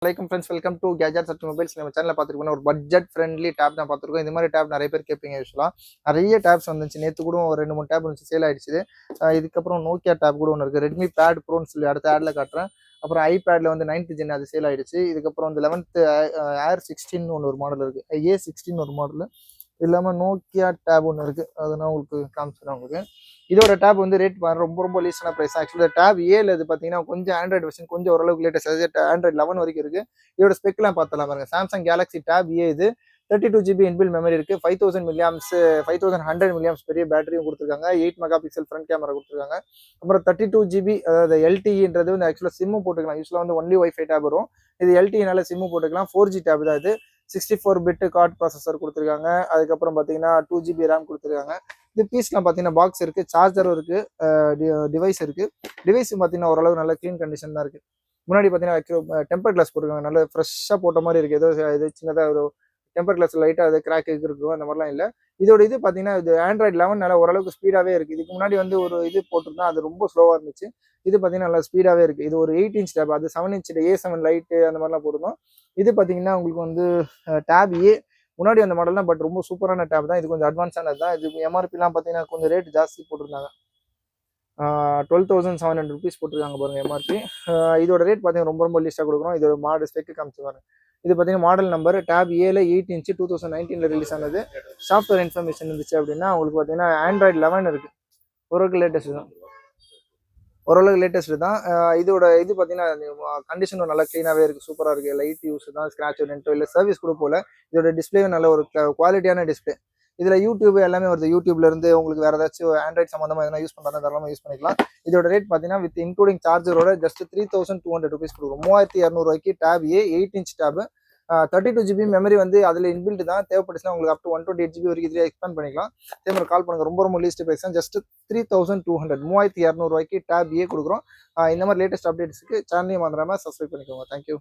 வணக்கம் friends, welcome to gadgets at mobiles. நம்ம சேனலில் பார்த்துருக்கோம் ஒரு பட்ஜெட் ஃப்ரெண்ட்லி டேப் தான் பார்த்துருக்கோம். இந்த மாதிரி டேப் நிறைய பேர் கேட்பீங்க. யூஸ்வலாக நிறைய டேப்ஸ் வந்துச்சு. நேற்று கூட ஒரு 2-3 டேப் வந்துச்சு, சேல் ஆயிடுச்சு. இதுக்கப்புறம் நோக்கியா டேப் கூட ஒன்று இருக்குது, ரெட்மி பேட் ப்ரோன்னு சொல்லி அடுத்த ஆடில் காட்டுறேன். அப்புறம் ஐபேடில் வந்து 9th ஜென் அது சேல் ஆயிடுச்சு. இதுக்கப்புறம் வந்து 11th ஏர் 16 ஒன்று ஒரு மாடல் இருக்குது, A16 ஒரு மாடல். இது இல்லாமல் நோக்கியா டேப் ஒன்று இருக்குது, அது நான் உங்களுக்கு காமிச்சிடுறேன். உங்களுக்கு இதோட டேப் வந்து ரேட் ரொம்ப ரொம்ப லீஸ்டான ப்ரைஸ். ஆக்சுவலாக டேப் ஏல இது பார்த்தீங்கன்னா கொஞ்சம் ஆண்ட்ராய்டு வெர்ஷன் கொஞ்சம் ஓரளவுக்கு லேட்டஸ்ட், ஆண்ட்ராய்டு 11 வரைக்கும் இருக்குது. இதோட ஸ்பெக்லாம் பார்த்தலாம் பாருங்க. சாம்சங் கேலக்ஸி டேப் ஏ இது. 32 GB இன்பில் மெமரி இருக்குது. 5000 மில்லியாம்ஸ் 5100 மில்லியாம்ஸ் பெரிய பேட்டரியும் கொடுத்துருக்காங்க. 8 மெகா பிக்சல் ஃப்ரண்ட் கேமரா கொடுத்துருக்காங்க. அப்புறம் 32 GB, அதாவது LTEன்றது வந்து ஆக்சுவலாக சிம்மு போட்டுக்கலாம். யூஸ்வலாக வந்து ஒன்லி ஒய்ஃபை டேப் வரும். இது LTEனால சிம்மு போட்டுக்கலாம். 4G டேப் தான் இது. 64 பிட் கார்ட் ப்ராசஸர் கொடுத்துருக்காங்க. அதுக்கப்புறம் பார்த்தீங்கன்னா 2 GB ரேம் கொடுத்துருக்காங்க. இது பீஸ்லாம் பார்த்தீங்கன்னா பாக்ஸ் இருக்குது, சார்ஜரும் இருக்குது, டிவைஸ் இருக்குது. டிவைஸ் பார்த்தீங்கன்னா ஓரளவு நல்ல க்ளீன் கண்டிஷன் தான் இருக்குது. முன்னாடி பார்த்தீங்கன்னா டெம்பர் கிளாஸ் போட்டுருக்காங்க, நல்ல ஃப்ரெஷ்ஷாக போட்ட மாதிரி இருக்குது. ஏதோ இது சின்னதாக ஒரு டெம்பர் கிளாஸ் லைட்டாக அது கிராக் இருக்கும், அந்த மாதிரிலாம் இல்லை. இதோட இது பார்த்தீங்கன்னா இது ஆண்ட்ராய்டு 11 நல்லா ஓரளவுக்கு ஸ்பீடாகவே இருக்குது. இதுக்கு முன்னாடி வந்து ஒரு இது போட்டிருந்தா அது ரொம்ப ஸ்லோவாக இருந்துச்சு. இது பார்த்தீங்கன்னா நல்லா ஸ்பீடாகவே இருக்குது. இது ஒரு 8 inch டேப், அது 7 inch A7 லைட்டு அந்த மாதிரிலாம் போட்டிருந்தோம். இது பார்த்தீங்கன்னா உங்களுக்கு வந்து டேப் ஏ முன்னாடி அந்த மாடல் தான், பட் ரொம்ப சூப்பரான டேப் தான். இது கொஞ்சம் அட்வான்ஸானது தான். இது எம்ஆர்பிலாம் பார்த்தீங்கன்னா கொஞ்சம் ரேட் ஜாஸ்தி போட்டிருந்தாங்க. 12,700 rupees போட்டிருக்காங்க பாருங்க எம்ஆர்பி. இதோட ரேட் பார்த்தீங்கன்னா ரொம்ப ரொம்ப லீஸ்ட்டாக கொடுக்குறோம். இதோட மாடல் ஸ்பெக்கு காமிச்சு பாருங்க. இது பார்த்தீங்கன்னா மாடல் நம்பர் டேப் ஏல 8 inch 2019 ரிலீஸ் ஆனது. சாஃப்ட்வேர் இன்ஃபர்மேஷன் இருந்துச்சு அப்படின்னா உங்களுக்கு பார்த்தீங்கன்னா ஆண்ட்ராய்டு 11 இருக்குது. ஓரளவுக்கு லேட்டஸ்ட் தான். இதோட இது பார்த்தீங்கன்னா கண்டிஷன் நல்லா க்ளீனாகவே இருக்குது, சூப்பராக இருக்குது. லைட் யூஸ் தான், ஸ்க்ராட்ச் டென்ட்டோ இல்லை சர்வீஸ் கூட போல. இதோட டிஸ்பிளேவும் நல்ல ஒரு குவாலிட்டியான டிஸ்பிளே. இதில் யூடியூப் எல்லாமே வருது. யூடியூப்லேருந்து உங்களுக்கு வேறு ஏதாச்சும் ஆண்ட்ராய்ட் சம்மந்தமாக எதனா யூஸ் பண்ணுறதா தாராளமாக யூஸ் பண்ணிக்கலாம். இதோட ரேட் பார்த்தீங்கன்னா வித் இன்க்ளூடிங் சார்ஜரோட ஜஸ்ட் 3200 rupees கொடுக்கும். 3200 டேப் ஏ 8 inch டேப். 32 GB மெமரி வந்து அதில் இன்பில்ட் தான். தேவைப்பட்டுச்சுன்னா உங்களுக்கு அப் டு 128 GB வரைக்கும் இதில் எக்ஸ்பேண்ட் பண்ணிக்கலாம். அதே மாதிரி கால் பண்ணுங்கள். ரொம்ப ரொம்ப லீஸ்ட் ப்ரைஸ் தான், ஜஸ்ட் 3200. 3200 டேப் ஏ கொடுக்குறோம். இந்த மாதிரி லேட்டஸ்ட் அப்டேட்ஸுக்கு சேனலையும் மறந்துடாமல் சப்ஸ்கிரைப் பண்ணிக்கோங்க. தேங்க்யூ.